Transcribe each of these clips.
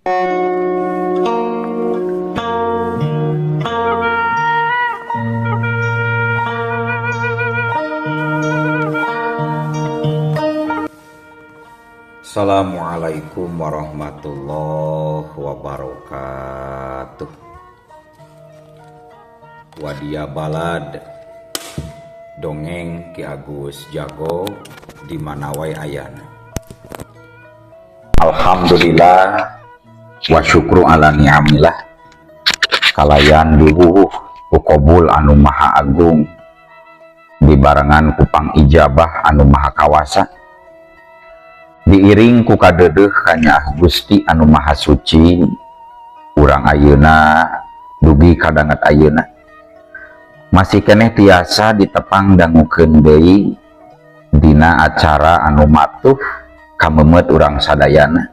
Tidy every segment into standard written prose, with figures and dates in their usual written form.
Assalamualaikum warahmatullahi wabarakatuh. Wadia balad dongeng Ki Agus Jago di mana wae ayana. Alhamdulillah wa syukru ala ni'amillah kalayan diwuh ku qabul anu maha agung dibarengan ku pangijabah anu maha kawasa diiring ku kadedeh hanya Gusti anu maha suci urang ayeuna dugi kadangat ayeuna masih keneh tiasa ditepang dangukeun deui dina acara anu matuh kamemet urang sadayana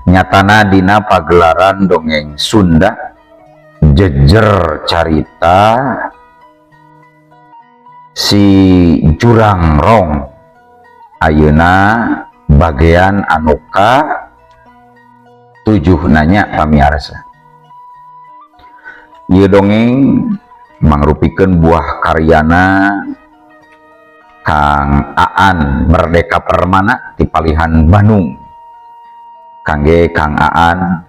nyatana dina pagelaran dongeng Sunda jejer carita si Jurang Rong ayeuna bagian anuka 7 nanya pamiarsa. Ieu dongeng mangrupikeun buah karyana Kang Aan Merdeka Permana ti Palihan Bandung. Kangge Kang Aan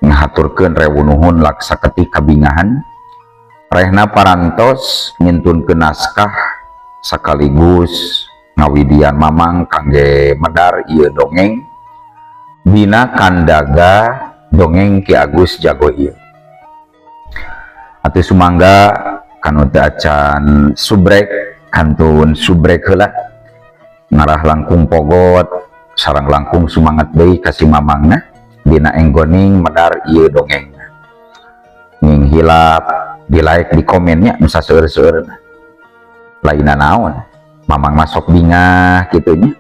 ngahaturkeun rewu nuhun laksaketi kabingahan rehna parantos ngintunkeun naskah sakaligus ngawidian mamang kangge medar ieu dongeng dina kandaga dongeng Ki Agus Jago ieu. Atuh sumangga kanu teu acan subrek kantun subrek heula ngarah langkung pogot sareng langkung sumangat deui ka si mamangna dina enggoning medar ieu dongeng. Ning hilap di like di komennya nu saseueur-seueurna. Lainna naon? Mamang masuk bingah gitunya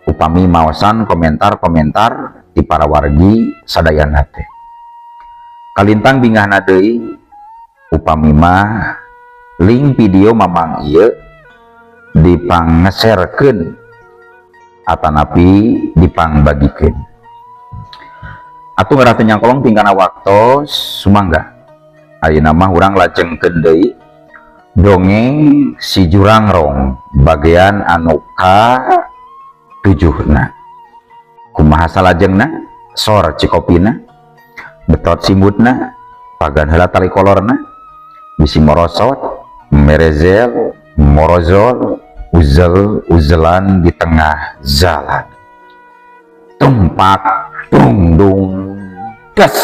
upami maosan komentar-komentar di para wargi sadayana teh kalintang bingahna deui upami mah link video mamang ieu dipanggeserkeun atanapi dipangbagikeun atuh ngarah teu nyangkolong tingkana waktos sumangga ayeuna mah urang lajengkeun deui dongeng si Jurang Rong bagian anu ka 7na kumaha salajengna sor cikopina betot simutna pagan heula tali kolorna bisi morosot merezel morozol uzel-uzelan di tengah jalan tumpak dung das.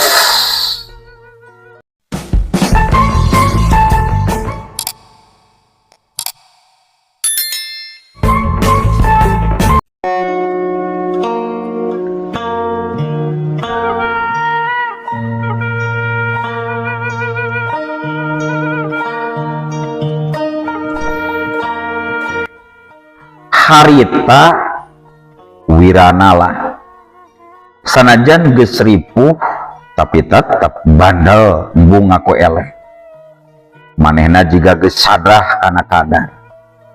Harita Wiranala sanajan geus ripuh tapi tetep bandel embung ngaku eleh manehna jiga geus sadrah kana kadar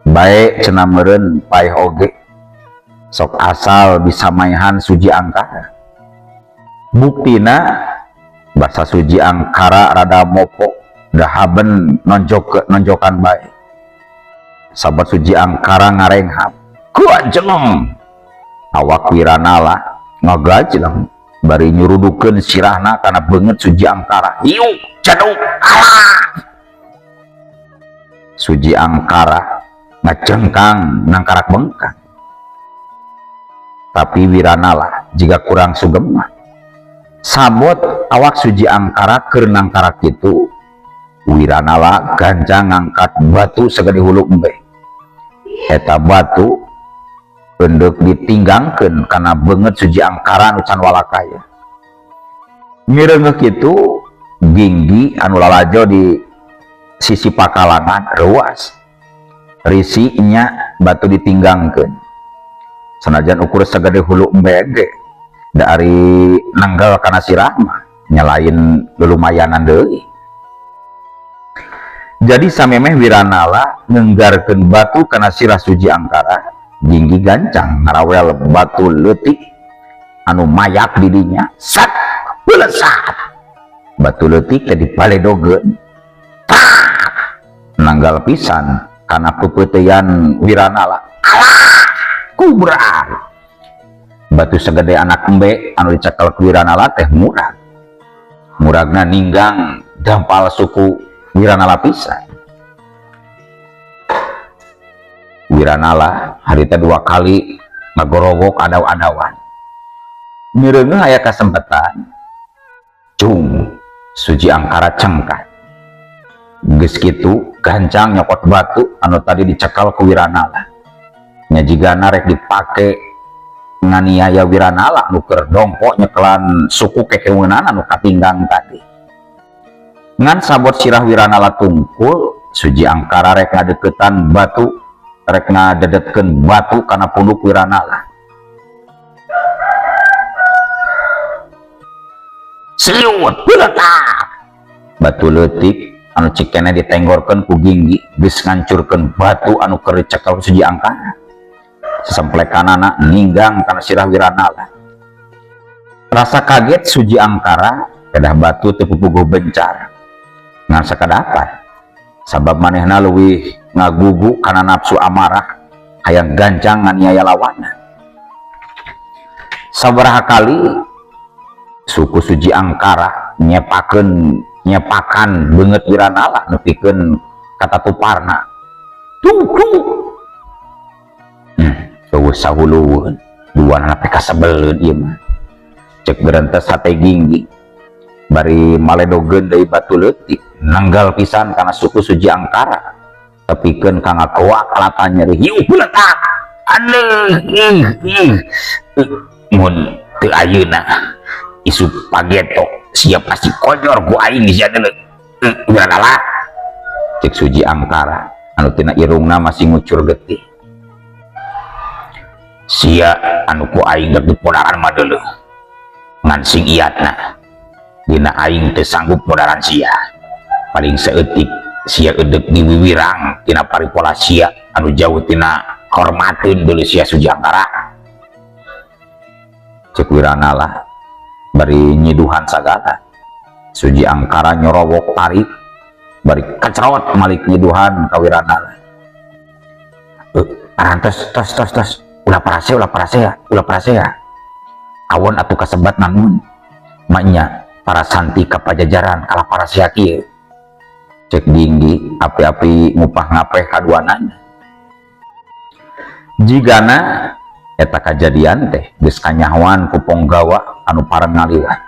bae cenah meureun paeh oge sok asal bisa maehan suji angkara buktina basa suji angkara rada mopo dahaben nonjokan bae sabat suji angkara ngarenghap kuajeleng awak Wiranala ngagajleng bari nyurudukeun sirahna kana beungeut suji angkara hiu jaduk alah suji angkara ngacengkang nangkarak bengkang tapi Wiranala jika kurang sugema sabot awak suji angkara keur nangkarak kitu Wiranala gancang ngangkat batu sagede hulu embe eta batu pendek ditinggangkeun karena beungeut suji angkara anu can walakaya ngireungeuh kitu ginggi anu lalajo di sisi pakalangan ruas risinya batu ditinggangkeun sanajan ukur sagede hulu embege dari nanggal kana sirah mah nyalain lumayanan deui jadi samemeh Wiranala ngenggarkeun batu kana sirah suji angkara ginggi gancang ngarawel batu leutik anu mayak didinya sat belesat batu leutik teh dipaledogeun nanggal pisan kana pepeuteyan Wiranala alah kubra batu segede anak embe anu dicekel ku Wiranala teh muragna ninggang dampal suku Wiranala pisan. Wiranala harita 2 kali ngagorogok adaw-adawan mireungeun aya kasempatan cung Suji Angkara cengkat geus kitu gancang nyokot batu anu tadi dicekal ku Wiranala nya jigana rek dipake nganiaya Wiranala anu keur dongkok nyekelan suku kekeungeunana anu katinggang tadi ngan sabot sirah Wiranala tungkul Suji Angkara rek ngadeukeutan batu rek ngadedetkeun batu kana punduk Wiranala seliut beletak batu leutik anu cikena ditenggorkeun ku Ginggi geus ngancurkeun batu anu keur dicekel Suji Angkara sesemplekanana ninggang kana sirah Wiranala rasa kaget Suji Angkara kedah batu teu pupuguh bencar ngan sakadapan sabab manehna leuwih ngagugu karena nafsu amarah hayang gancang nganiaya lawanna sabaraha kali suku Suji Angkara nyepakan beungeut Wiranala nepikeun kata tuparna tuh eueuh sahulueun duana teh kasebeleun ieu mah cek berentes hate Ginggi bari maledogeun deui batu leutik nanggal pisan kana suku Suji Angkara tepikeun ka ngakoa kalatan nyeri hiu beletak aneuh mun teu ayeuna isu pageto siap pasti konyor ku aing di sana Wiranala cek Suji Angkara anu tina irungna masih ngucur getih sia anu ku aing keur dipodaran mah deuleuh ngan sing iatna dina aing teu sanggup podaran sia paling saeutik sia eudek di wiwirang tina paripola sia anu jauh tina hormateun deuleuh sia Suji Angkara cek Wiranala bari nyiduhan sagala Suji Angkara nyorowok tarik bari kacrot malik nyiduhan ka Wiranala tos ulah parase ya awon atuh kasebat namun maknya para santi ka Pajajaran kalah parase kieu cek Ginggi api-api ngupah ngapeh kaduanana jigana eta kajadian teh geus kanyahoan ku Ponggawa anu pareng ngaliwat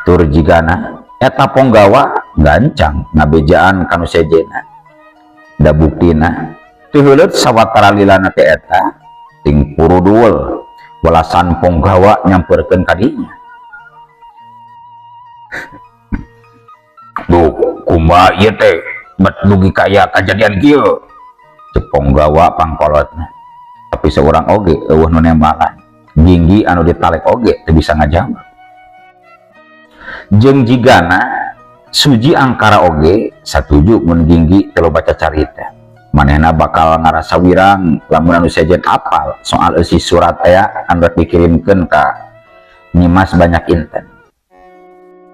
tur jigana eta Ponggawa gancang ngabejaan kanu sejena da buktina teu heuleut sawatara lilana teh eta ting purudul welasan Ponggawa nyamperkeun ka dinya duh kumaha ieu teh bet dugi kaya kajadian kieu cek Ponggawa pangkolotna tapi seorang oge eueuh nu nembakan Ginggi anu ditalek oge teu bisa ngajawab jeung jigana Suji Angkara oge satuju mun Ginggi teu baca carita manehna bakal ngarasa wirang lamun anu sejen apal soal isi surat aya anu dikirimkeun ka Nyimas Banyak Inten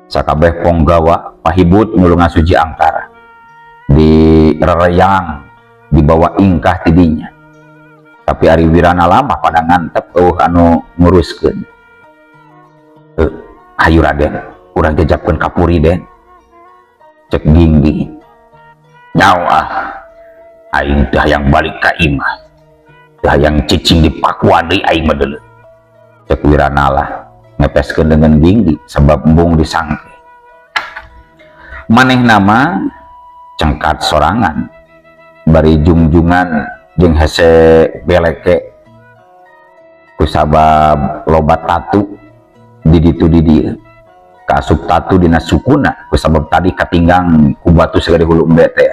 sakabeh Ponggawa pahibut nulungan Suji Angkara di rereyang dibawa ingkah tidinya tapi ari Wiranala mah pada ngantep anu nguruskeun hayu Raden urang jajabkeun kapuri den cek Ginggi nyawa aing teh hayang balik ka imah teh hayang cicing di pakuan deui aing mah deuleuh cek Wiranala ngepeskeun dengan Ginggi sebab embung disangke manehna mah cengkat sorangan bari jungjungan jeung hese beleke kusabab loba tatu di ditu di dieu kaasup tatu dina sukuna kusabab tadi katinggang ku batu segede hulu embe teh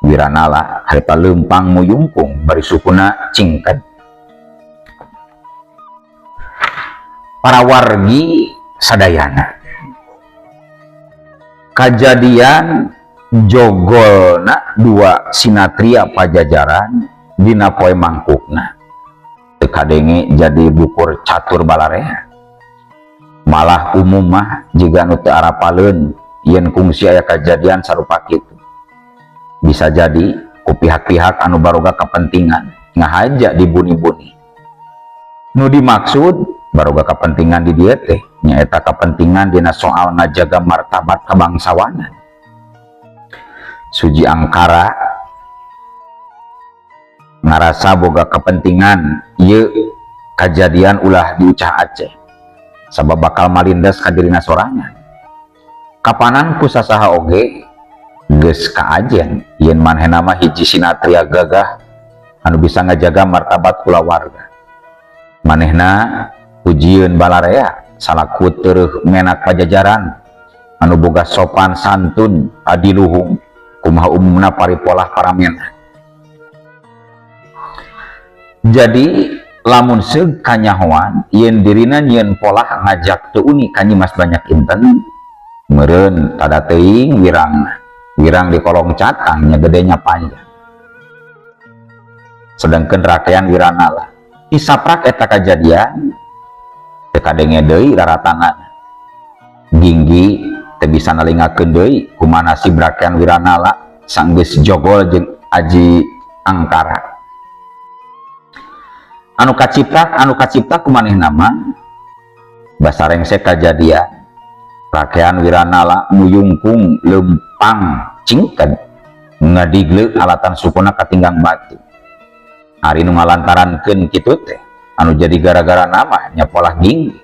Wiranala harita leumpang muyungkung bari sukuna cingked para wargi sadayana kajadian jogolna dua sinatria Pajajaran dina poe mangkukna teu kadenge jadi bukur catur balarea, malah umum mah jika nu teu arapaleun yen kungsi aya kejadian sarupa kitu. Bisa jadi ku pihak-pihak anu baroga kepentingan ngahaja dibuni-buni. Nu dimaksud baroga kepentingan di dieu teh nyaeta kepentingan dina soal ngajaga martabat kabangsawanan. Suji Angkara ngarasa boga kepentingan ieu kejadian ulah diucah Aceh sabab bakal malindes ka dirina sorangan. Kapanan ku sasaha oge geus kaajen yen manehna mah hiji sinatria gagah anu bisa ngajaga martabat kulawarga. Manehna pujieun balarea salaku teueuh menak pajajaran anu boga sopan santun adiluhung kumaha umumna paripolah para menah. Jadi lamun seug kanyahoan yen dirina nyieun polah ngajak teu uni ka nyimas banyak inten meureun tada teuing wirang di kolong catang nya gedenya panjang. Sedangkan rakean wiranala isaprak eta kajadian teu kadenge deui raratanana. Ginggi teu bisa nalingakeun deui kumaha nasib rakean wiranala sanggeus jogol jeung Aji Angkara. Anu kacipta kumanehna mah basarengse kajadian rakean wiranala muyungkung lempang cingked ngadigle alatan sukuna katinggang batu. Ari nu ngalantarankeun kitu teh anu jadi gara-gara nama nya polah Ginggi.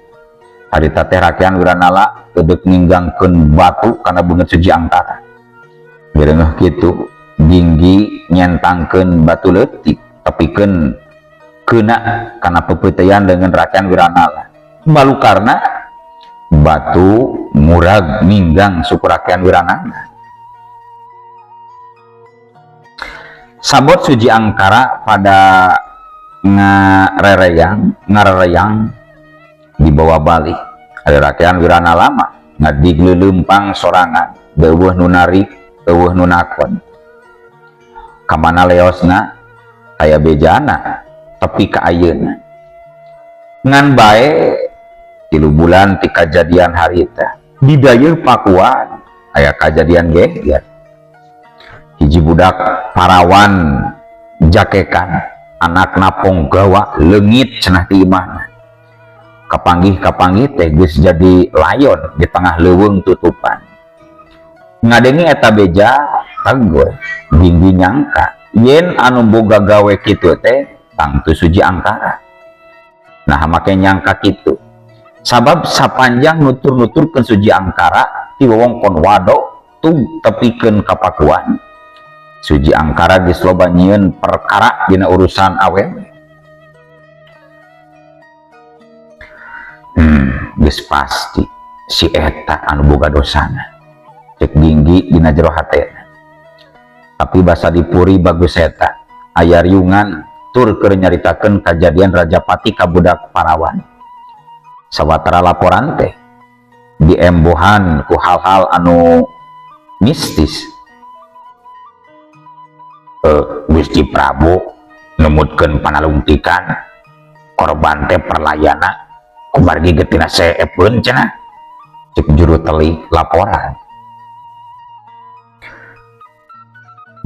Harita teh rakean wiranala kedeuk ninggangkeun batu kana beungeut Suji Angkara. Gereungeuh kitu Ginggi nyentangkeun batu leutik tepikeun keuna kana pepeuteyan dengan rakean wiranala. Balukarna batu murag ninggang suku rakean wiranala. Sabot Suji Angkara pada ngarereyang di bawah Bali. Ada rakean wiranala mah ngadigle leumpang sorangan deueuh nu narik deueuh nu nakon. Kamana leosna aya bejana tepi ka ayeuna. Ngan bae 3 bulan ti kajadian harita di dayeuh Pakuan aya kajadian geger. Hiji budak parawan jakekan anakna Ponggawa leungit cenah ti imahna. Kapanggih teh geus jadi layon di tengah leuweung tutupan. Ngadenge eta beja kagoy Ginggi nyangka yen anu boga gawe kitu teh tangtu Suji Angkara. Nah make nyangka kitu sabab sapanjang nutur-nuturkeun Suji Angkara ti wewengkon Wado tug tepikeun ka Pakuan. Suji Angkara geus loba nyieun perkara dina urusan awewe. Geus pasti si eta anu boga dosana cek Ginggi dina jero hatena. Tapi basa dipuri bagus eta aya riungan tur keur nyaritakeun kajadian Rajapati ka budak parawan. Sawatara laporan teh diembohan ku hal-hal anu mistis. Gusti Prabu numutkeun panalungtikan korban teh perlayana kumargi getina seepeun cenah cek juru teli laporan.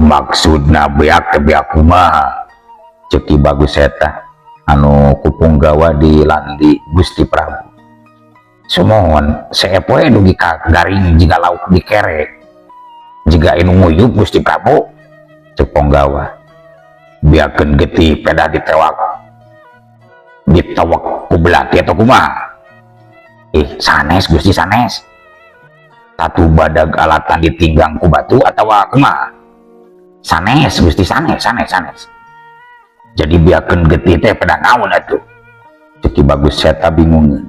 Maksudna beak kumaha cek Ki Bagus eta anu ku Punggawa dilandi Gusti Prabu. Sumohon seepoe dugi ka garing jiga lauk dikere jiga inu nguyup Gusti Prabu cek Punggawa. Biakeun getih pedah ditewak ku belati atau kumaha. Sanes Gusti sanes. Tatu badag alatan ditinggang ku batu atawa kumaha. Sanes Gusti sanes. Jadi biakeun getih teh pedah naon atuh. Cek Ki Bagus eta bingung.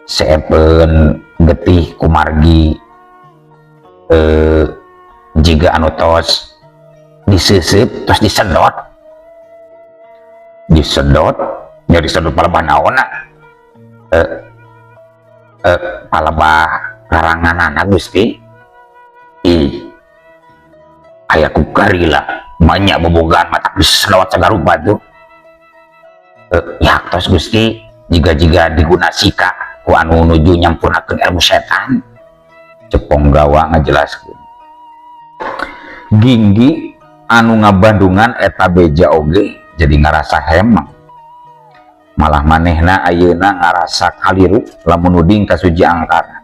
Seepeun getih kumargi jiga anu tos diseuseup terus disedot jadi sedot palebah naonna palebah karanganana Gusti. Aya ku karila banyak bobogaan mata disedot sagarupa tuh Ya tos Gusti jika digunasika ku anu nuju nyampurnakeun ilmu setan. Cepong gawa ngajelaskeun. Ginggi anu ngabandungan eta beja oge jadi ngarasa hemang. Malah manehna ayeuna ngarasa kaliru lamun uding ka suji angkara.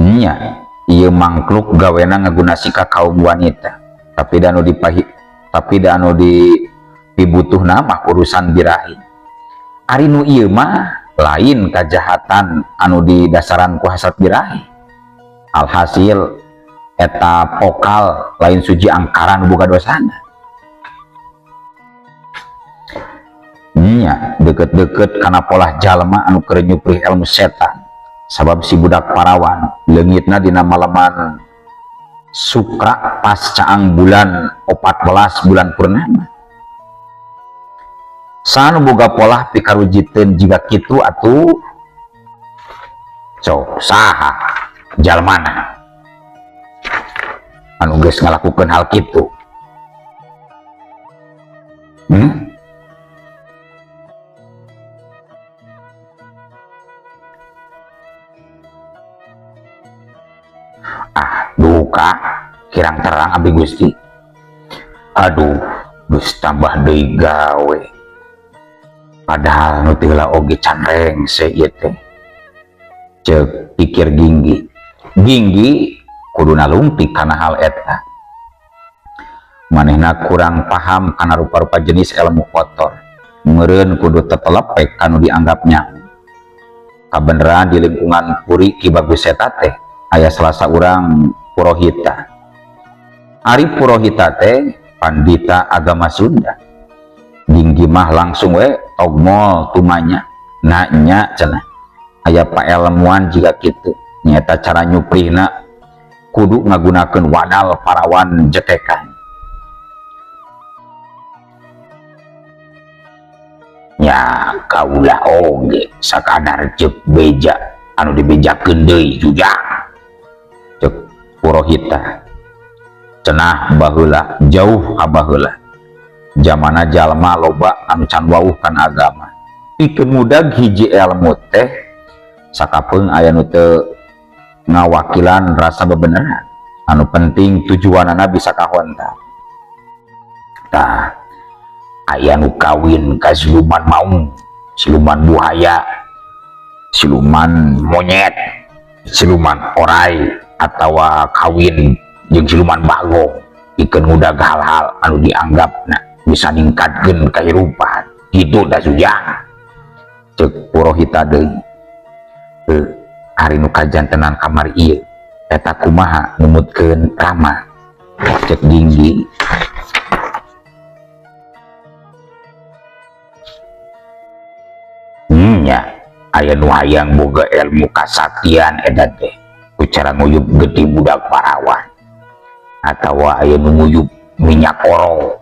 Nya ieu mangkluk gawena ngagunasika kaum wanita, tapi da anu dibutuhna mah urusan birahi. Ari nu ieu mah lain kajahatan anu didasaran ku hasrat birahi. Alhasil eta pokal lain suji angkara nu boga dosana. Nya deket-deket kana polah jalma anu keur nyuprih ilmu setan. Sabab si budak parawan leungitna dina malaman Sukra pas caang bulan 14 bulan purnama. Sanu boga polah pikarujiteun jiga kitu atuh cok saha jalmana anu geus ngalakukeun hal kitu. Duka kirang terang abi Gusti. Aduh geus tambah deui gawe. Padahal nu teu heula oge can rengse ieu teh. Ceuk pikir Ginggi. Ginggi kuduna lungtik kana hal eta. Manehna kurang paham kana rupa-rupa jenis ilmu kotor. Meureun kudu tetelepek kanu dianggap nyaho. Kabeneran di lingkungan puri Ki Bagus eta teh aya salah saurang Purohita. Ari Purohita teh pandita agama Sunda. Ginggi mah langsung we togmol tumanya. Nah nya cenah aya paelmuan jika kitu nyata cara nyuprihna kudu ngagunakeun wadal parawan jekekan. Ya kaulah oge sakadar ceuk beja anu dibejakeun deui jujang. Ceuk Purohita cenah baheula jauh abaheula zamana jalma loba anu can wauh kana agama pikeun mudag hiji ilmu teh sakapeung aya nu teu ngawakilan rasa bebeneran anu penting tujuanana bisa kahontar. Tah aya nu kawin ka siluman maung, siluman buaya, siluman monyet, siluman orai, atawa kawin jeung siluman bagong pikeun ngudag hal-hal anu dianggapna bisa ningkatkeun kahirupan kitu da sujang. Ceuk Purohita deui. Ari nu kajantenan kamari ieu eta kumaha numutkeun Rama. Ceuk Ginggi. Nya aya nu hayang boga ilmu kasaktian eta teh ku cara nguyup geti budak parawan atawa aya nu nguyup minyak oro.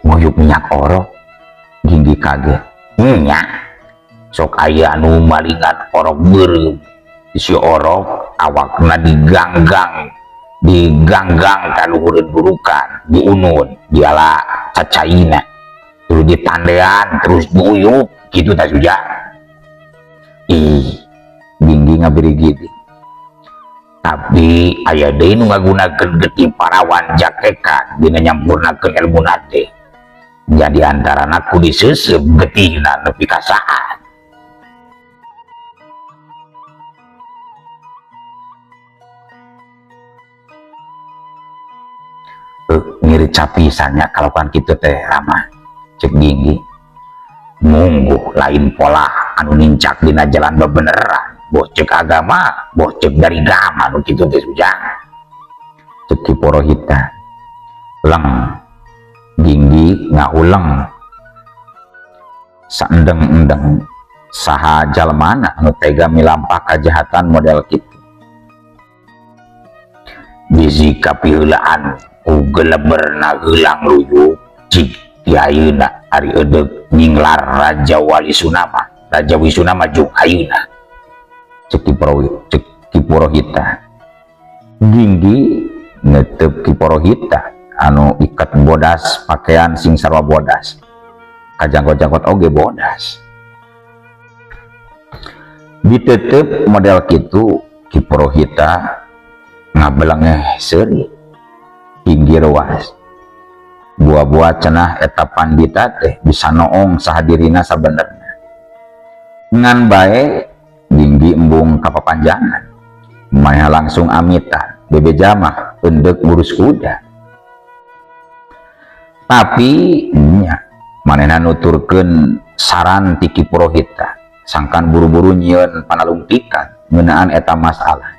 Nguyup minyak oro? Ginggi kaget. Nya sok aya anu malingan orok beureum. Si orok awakna diganggang ka luhureun burukan, diunun, diala cacaina, terus ditandean, terus diuyup gitu tak suja. Ginggi ngabiri gini. Tapi aya deui nu ngagunakeun getih parawan jakekan dina nyampurnakeun ilmu nate. Jadi antarana kudu diseuseup getihna nepi ka saat. Ngiri capisannya kalakuan kitu teh Rama. Ceuk Ginggi. Mungguh lain pola anu nincak dina jalan bebeneran. Boh ceuk agama, boh ceuk dari gama nu kitu teh sujang. Ceuk Ki Purohita. Leng Ginggi ngahuleng saendeng-endeng saha jalmana anu tega milampah kajahatan model kitu. Bisi kapiheulaan ku geleberna heulang luyuk cik ti ayeuna ari eudeg nyinglar Raja Walisuna jeung ayeuna. Ceuk Ki Purohita. Ginggi netep Ki Purohita anu iket bodas pakaian sing sarwa bodas kajanggot-janggot oge bodas. Ditetep model kitu Ki Purohita ngabelengeh seuri pinggir was. Buah-buah cenah eta pandita teh bisa noong sahadirina sabenerna. Ngan bae Ginggi embung kapapanjangan. Maya langsung amitan bebeja mah endek ngurus kuda. Tapi nya manehna nuturkeun saran ti Ki Purohita. Sangkan buru-buru nyieun panalungtikan ngeunaan eta masalah.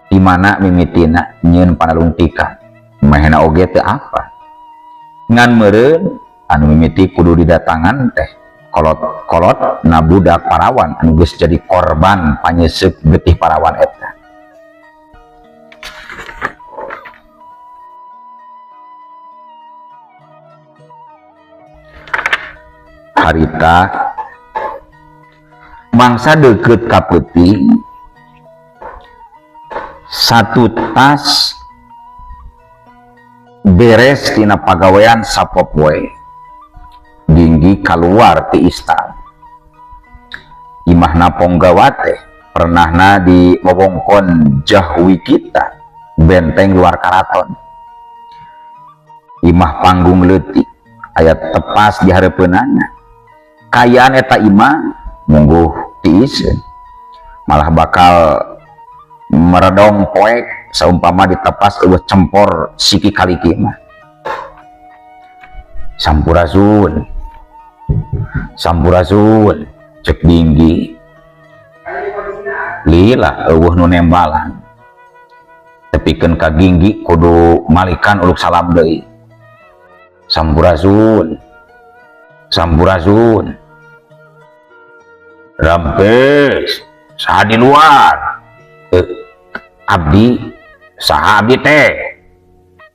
Di mana mimitina nyieun panalungtikan. Mahena oge teu apa. Ngan meureun anu mimiti kudu didatangan teh kolot-kolot na budak parawan anu geus jadi korban panyeuseup getih parawan eta. Harita mangsa deukeut ka peuting satu tas beres tina pagawean sapopoe. Ginggi kaluar ti istana. Imahna Ponggawa teh pernahna di wewengkon Jahwi kita benteng luar karaton. Imah panggung leutik ayat tepas di hareupeunana. Kayaan eta imah mungguh ti iseun malah bakal meredong poek saumpama ditepas eueuh cempor siki kaliki mah. Sampurasun cek Ginggi lila eueuh nu nembalan tepikeun ka Ginggi kudu malikan uluk salam deui. Sampurasun Rampes saha di luar. Abdi saha abdi teh.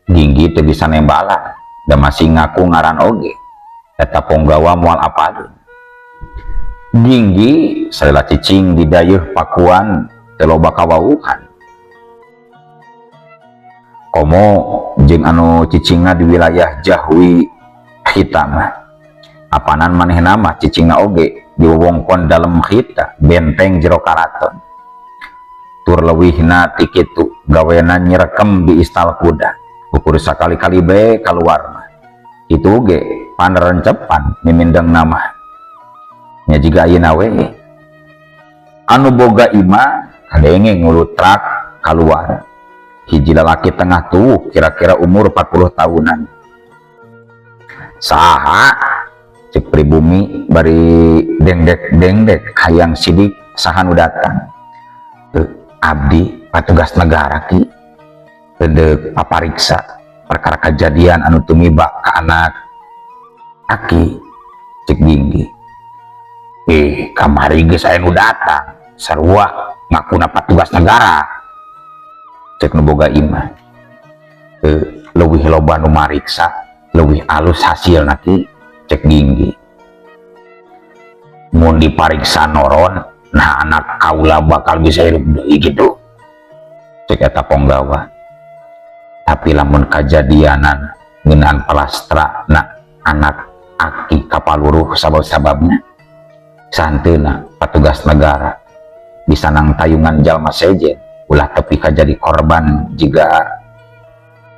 Ginggi teu bisa nembalan da masih ngaku ngaran oge eta Ponggawa moal apadeun. Ginggi sarela cicing di dayeuh pakuan teu loba kawauhan. Komo jeung anu cicingna di wilayah Jahwi Hitam apanan manehna mah cicingna oge di wewengkon dalem khita benteng jero karaton. Tur leuwihna ti kitu gawena nyerekem di istal kuda ukur sakali-kali bae kaluar mah itu ge panerencepan mimindeng nama nya jiga ayeuna we anu boga imah kadenge ngulutrak kaluar hiji lalaki tengah tubuh kira-kira umur 40 tahunan. Saha cek pribumi bari dengdek hayang sidik saha nu datang. Abdi patugas negara ki teu papariksa perkara kejadian anu tumiba ka anak aki cek Ginggi. Kamari geus aya nu datang sarua ngakuna patugas negara cek nu boga imah. Leuwih loba nu mariksa leuwih alus hasilna ki cek Ginggi. Mun dipariksa noron nah anak kaula bakal bisa hidup deui gitu cek eta Ponggawa. Tapi lamun kajadianan ngeunaan palastra na anak aki kapaluruh sabab-sababna santeuna patugas negara bisa nang tayungan jalma sejen ulah tepi kajadi korban jika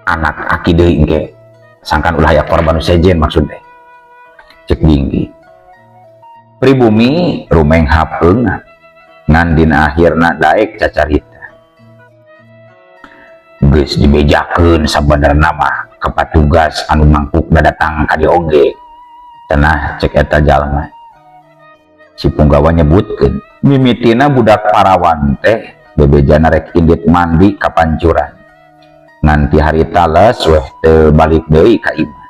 anak aki deui engke sangkan ulah aya korban sejen maksudnya cek Ginggi. Pribumi rumeng hapeung ngan dina akhirna daek cacarita geus dibejakeun sabenerna mah ka patugas anu mangkuk datang ka dieu oge cenah cek eta jalma. Si Punggawa nyebutkeun mimitina budak parawan teh bebejana rek indit mandi ka pancuran nganti harita les weh teu balik deui ka imah.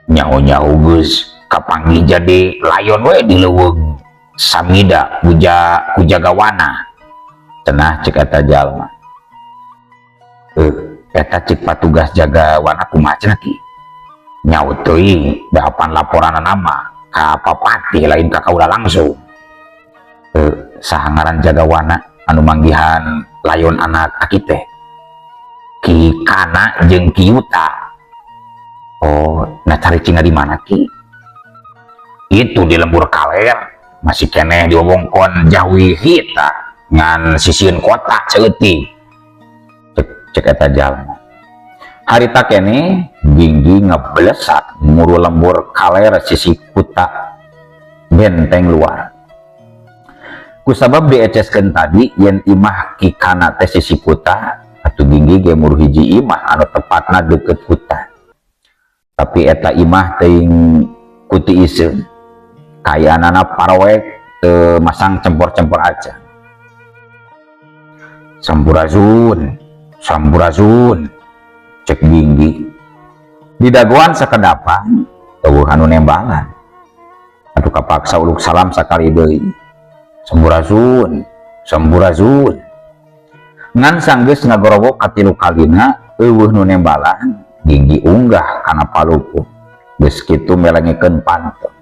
Nyaho-nyaho geus kapanggih jadi layon we di leuweung samida kujagawana cenah cek eta jalma. Eta cek patugas jagawana kumaha cenah ki nyaut teuing dapan laporan nama ka papati lain ka kaula langsung. Saha ngaran jagawana anu manggihan layon anak aki teh Ki Kana jeung Ki Yuta. Nah cari cinga di mana ki? Itu di lembur kaler, masih keneh diomongkon jauhi hita ngan sisiun kota ceuti. Cek eta jalma. Harita kene Ginggi ngeblesat muru lembur kaler sisi kuta benteng luar. Kusabab dieceskeun tadi yen imah kikana teh sisi kuta atuh Ginggi ge muru hiji imah anu tepatna deukeut kuta. Tapi eta imah teuing kuti iseun. Kayanana parawek teu masang cempor-cempor aja. Samburazun, samburazun, cek Ginggi. Di dagoan sakedapan eueuh anu nembalan. Atuh kapaksa uluk salam sakali deui. Samburazun, samburazun. Ngan sanggeus ngagorowok katilu kalina eueuh nu nembalan, Ginggi unggah kana paluku. Geus kitu melengikeun panto.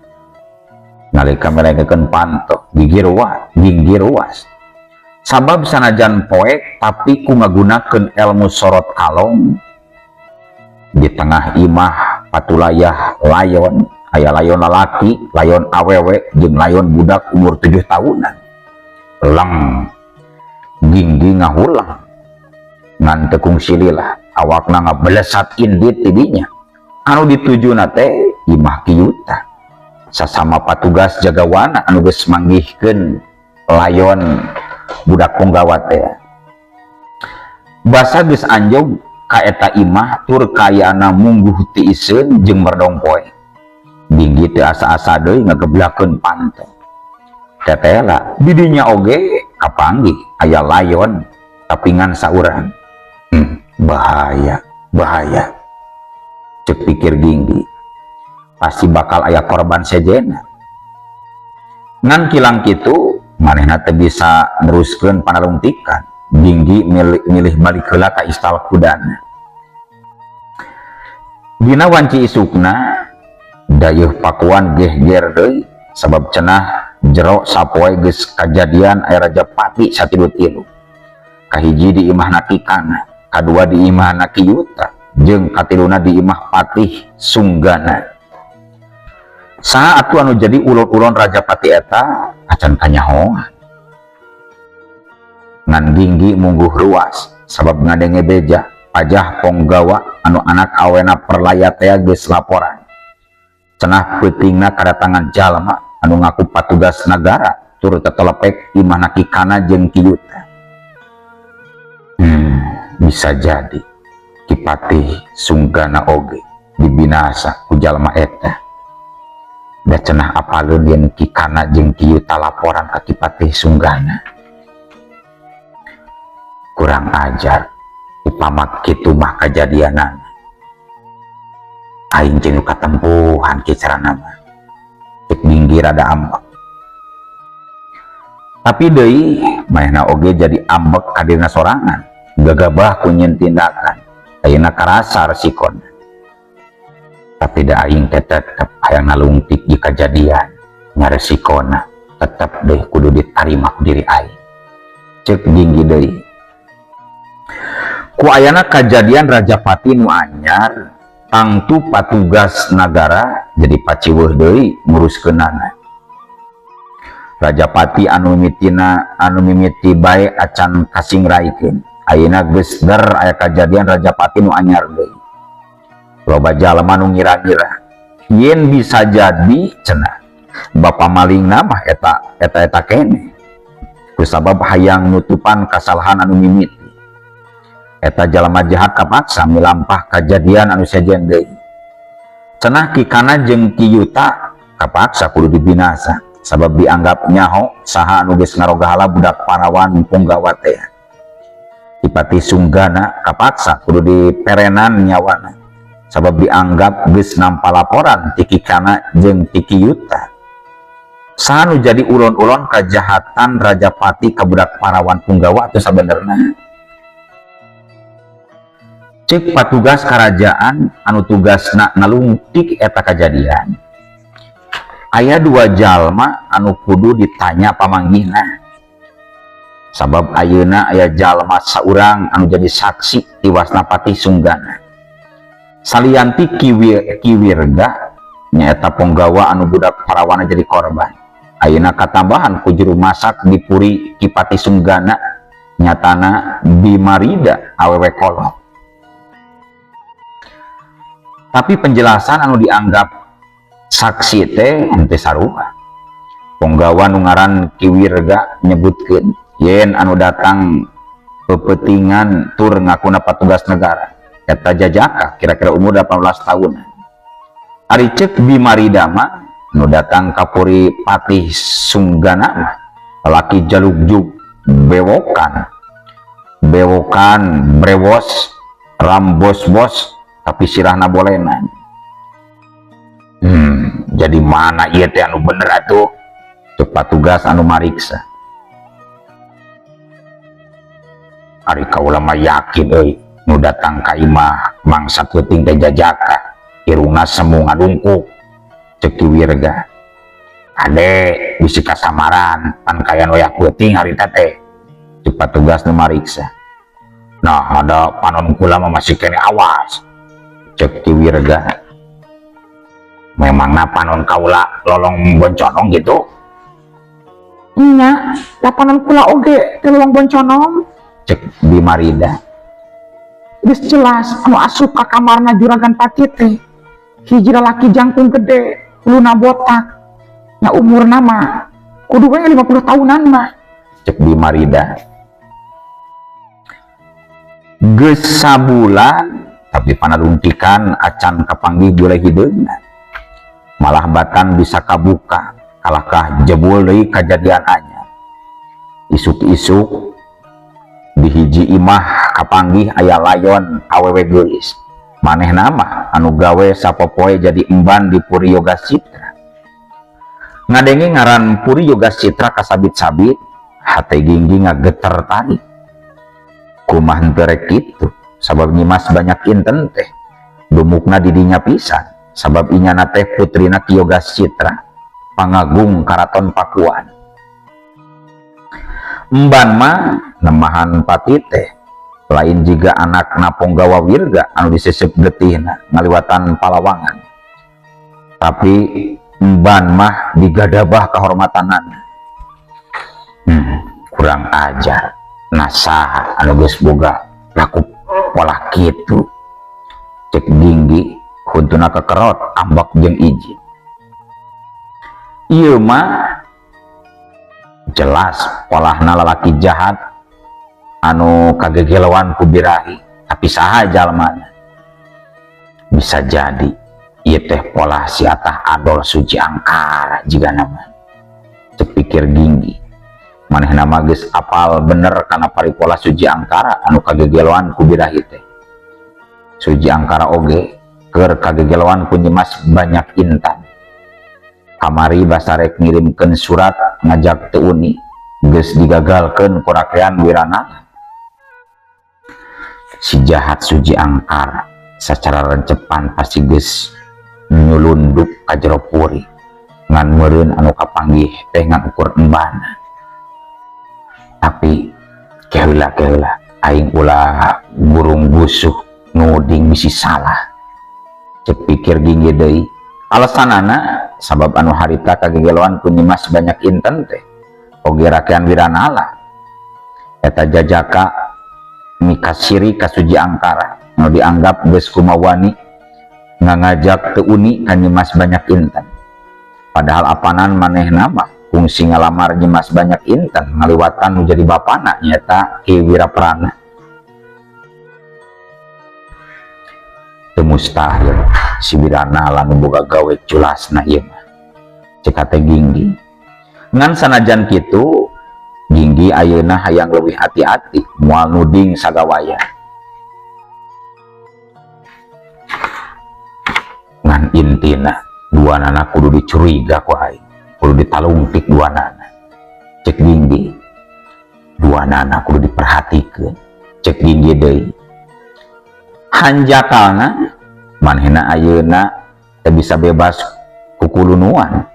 Nalika melengikeun panto, Ginggi ruas. Sabab sanajan poek tapi ku ngagunakeun ilmu sorot kalong. Di tengah imah patulayah layon, aya layon lalaki, layon awewe, jeung layon budak umur 7 tahunan. Leng Ginggi ngahulang ngan tekung sililah awakna ngablesat indit tidinya. Anu ditujuna teh imah kiyuta. Sasama patugas jagawana anu geus manggihkeun layon budak punggawa teh. Basa geus anjog ka eta imah tur kayana mungguh ti iseun jeung merdong poe. Ginggi teu asa-asa deui ngageblakeun panto. Tetela didinya oge kapanggih aya layon tapi ngan saurang. Bahaya, bahaya. Cek pikir Ginggi. Pasti bakal aya korban sejena. Ngan kilang kitu manehna teu bisa neruskeun panalungtikan. Ginggi milih balik heula ka istal kudana. Dina wanci isukna dayeuh pakuan gehger deui sabab cenah jero sapoe geus kajadian aya Rajapati satilu-tilu. Kahiji di imah Nakikana, kadua di imah Nakiyuta, jeung katiluna di imah Patih Sunggana. Saat atuh anu jadi ulun-ulun Rajapati eta acan kanyahoan. Ngan Ginggi mungguh ruas sabab ngadenge beja pajah ponggawa anu anak awena perlaya teh geus laporan. Cenah peutingna kadatangan jalma anu ngaku patugas nagara tur tetelepek imah Nakikana jeung Kiyuta. Bisa jadi Ki Patih Sunggana oge dibinasa ku jalma eta. Da cenah apaleun yen Kikana jeung Kiyuta laporan ka Ki Patih Sunggana. Kurang ajar upamak kitu mah kajadianan. Aing jeung katempuhan kicarana mah. Cek Ginggi rada ambek. Tapi deui manehna oge jadi ambek kadirna sorangan. Gagabah ku nyeun tindakan. Ayeuna karasa resikona. Tapi da aing tetep hayang nalungtik di kajadian nya resikona tetep deh kudu ditarima ku diri aing. Cek Ginggi deui. Ku ayana kajadian Rajapati nu anyar tangtu patugas nagara jadi paciweuh deui nguruskeunana. Rajapati anu mimiti bae acan kasingraikeun. Ayeuna geus der aya kajadian Rajapati nu anyar deui. Loba jalma nu ngira-ngira yen bisa jadi cenah bapa malingna mah eta kene. Kusabab hayang nutupan kasalahan anu mimiti. Eta jalma jahat kapaksa milampah kajadian anu sejen deui. Cenah Kikana jeung Kiyuta kapaksa kudu dibinasa sabab dianggap nyaho saha anu geus ngarogahala budak parawan punggawa teh. Ki Patih Sunggana kapaksa kudu diperenan nyawana sabab dianggap geus nampa laporan ti Kikana jeung ti Kiyuta. Saha nu jadi ulon-ulon kajahatan Rajapati ka budak parawan punggawa teh sabenerna. Cek patugas kerajaan anu tugasna nalungtik eta kajadian. Aya dua jalma anu kudu ditanya pamanggihna. Sabab ayeuna aya jalma saurang anu jadi saksi tiwasna Patih Sunggana. Salianti kiwirga nyaeta punggawa anu budak parawana jadi korban. Ayeuna katambahan ku juru masak di Puri Kipati Sunggana nyatana Bimarida awewe kolot. Tapi penjelasan anu dianggap saksi teh henteu sarupa. Punggawa nu ngaran Kiwirga nyebutkeun yen anu datang pepetingan tur ngakuna petugas negara eta Jajaka kira-kira umur 18 tahun. Ari ceuk Bimarida mah nu datang ka Puri Patih Sunggana mah lalaki jaluk-juk bewokan brewos rambos-bos tapi sirahna bolenan. Jadi mana ieu teh anu bener atuh? Ceuk patugas anu mariksa. Ari kaula mah yakin euy nu datang ka imah mangsa peuting teh Jajaka irungna semu ngadungkuk. Ceuk Kiwirga, ade bisi kasamaran pan kayan oyak peuting harita teh. Ceuk patugas nu mariksa. Nah, ada panon kula mah masih kene awas. Ceuk Kiwirga, memangna panon kaula lolong bonconong gitu? Nya, lapanan kula oge telolong bonconong. Cek Bimarida. Geus jelas anu asup ka kamarna juragan Pati teh hiji lalaki jangkung gede, uluna botak. Nya umurna mah kudu we 50 tahunan mah. Cek Bimarida. Geus sabulan tapi panalungtikan acan kapanggih boleh hideungna. Malah batan bisa kabuka kalahkah jebul deui kajadian anyar. Isuk-isuk di hiji imah kapanggih aya layon awewe geulis. Manehna mah anu gawe sapopoe jadi emban di Puri Yoga Citra. Ngadenge ngaran Puri Yoga Citra kasabit-sabit, hate Ginggi ngageter tadi. Kumah henteu rek kitu, sabab nyimas banyak inten teh. Dumukna didinya pisan, sabab inyana teh putrina Ki Yoga Citra. Pangagung Karaton Pakuan. Emban mah nemahan Pati teh lain juga anak Punggawa Wirga anu disesep getihna ngaliwatan Palawangan. Tapi emban mah digadabah kehormatanana. Kurang ajar. Nasaha anu geus boga laku pola kitu. Cek Ginggi huntuna kekerot ambak jeung izin. Ieu mah jelas polahna lalaki jahat anu kagegelowan ku birahi, tapi saha jalmana? Bisa jadi ieu teh polah si Atah Adol Suci Angkara jiga nama. Cek pikir Ginggi. Manehna mah geus apal bener kana paripola Suci Angkara anu kagegelowan ku birahi teh. Suci Angkara oge keur kagegelowan ku nyimas banyak intan. Kamari basarek ngirimkeun surat ngajak teu uni geus digagalkeun ku rakean Wiranala. Si jahat Suci Angkara sacara rencepan pasti geus nyulunduk ka jero Puri ngan meureun anu kapanggih teh ngan ukur embana. Tapi keheula aing ulah burung busuh nuding bisi salah. Cek pikir Ginggi deui. Alasanana sabab anu harita kagegelowan ku nyimas banyak inten teh oge rakean Wiranala. Eta Jajaka mikasiri ka Suci Angkara anu dianggap geus kumawani ngangajak teu uni ka nyimas banyak inten. Padahal apanan manehna mah kungsi ngalamar nyimas banyak inten ngaliwatan nu jadi bapana nyata Ki Wiraprana. Teu mustahil si Wiranala nu boga gawe culasna ieu mah. Cek ate Ginggi. Ngan sanajan kitu, Ginggi ayeuna hayang leuwih hati-hati moal nuding sagawaya. Ngan intina duanana kudu dicuriga ku aing, kudu ditalungtik duanana. Cek Ginggi. Duanana kudu diperhatikeun. Cek Ginggi deui. Hanjakalna manehna ayeuna teu bisa bebas kukulunuan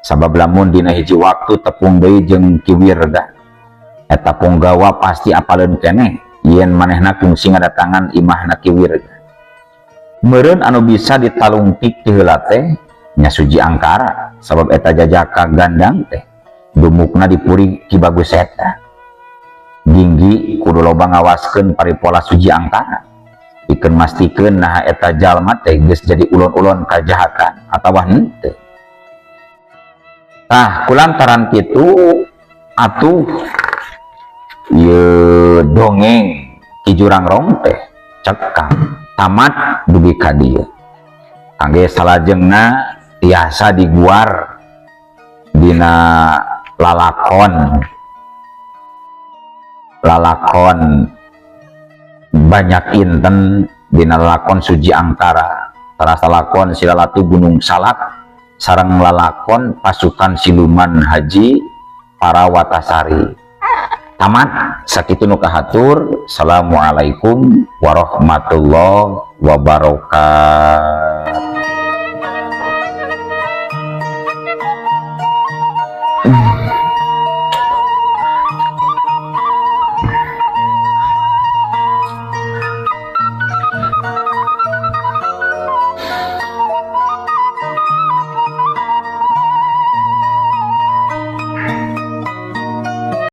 sabab lamun dina hiji waktu tepung deui jeung Ki Wirga eta punggawa pasti apaleun keneh yen manehna kungsi ngadatangan imahna Ki Wirga. meureun anu bisa ditalungtik ti heula teh nya Suji Angkara, sabab eta jajaka gandang teh dumukna dipuri Ki Bagus eta. Ginggi kudu loba ngawaskeun paripola Suji Angkara, pikeun mastikeun nah eta jalma teh geus jadi ulon-ulon kajahatan atawa henteu. Tah kulantaran kitu atuh ieu dongeng Ki Jurangrong teh cekang tamat dugi ka dieu. Kangge salajengna tiasa diguar dina lalakon banyak inten, dina lalakon Suji Angkara, tarasa lakon Silalatu Gunung Salak sareng lalakon pasukan siluman Haji Parawatasari. Tamat sakitu nu kahatur. Assalamualaikum warahmatullahi wabarakatuh.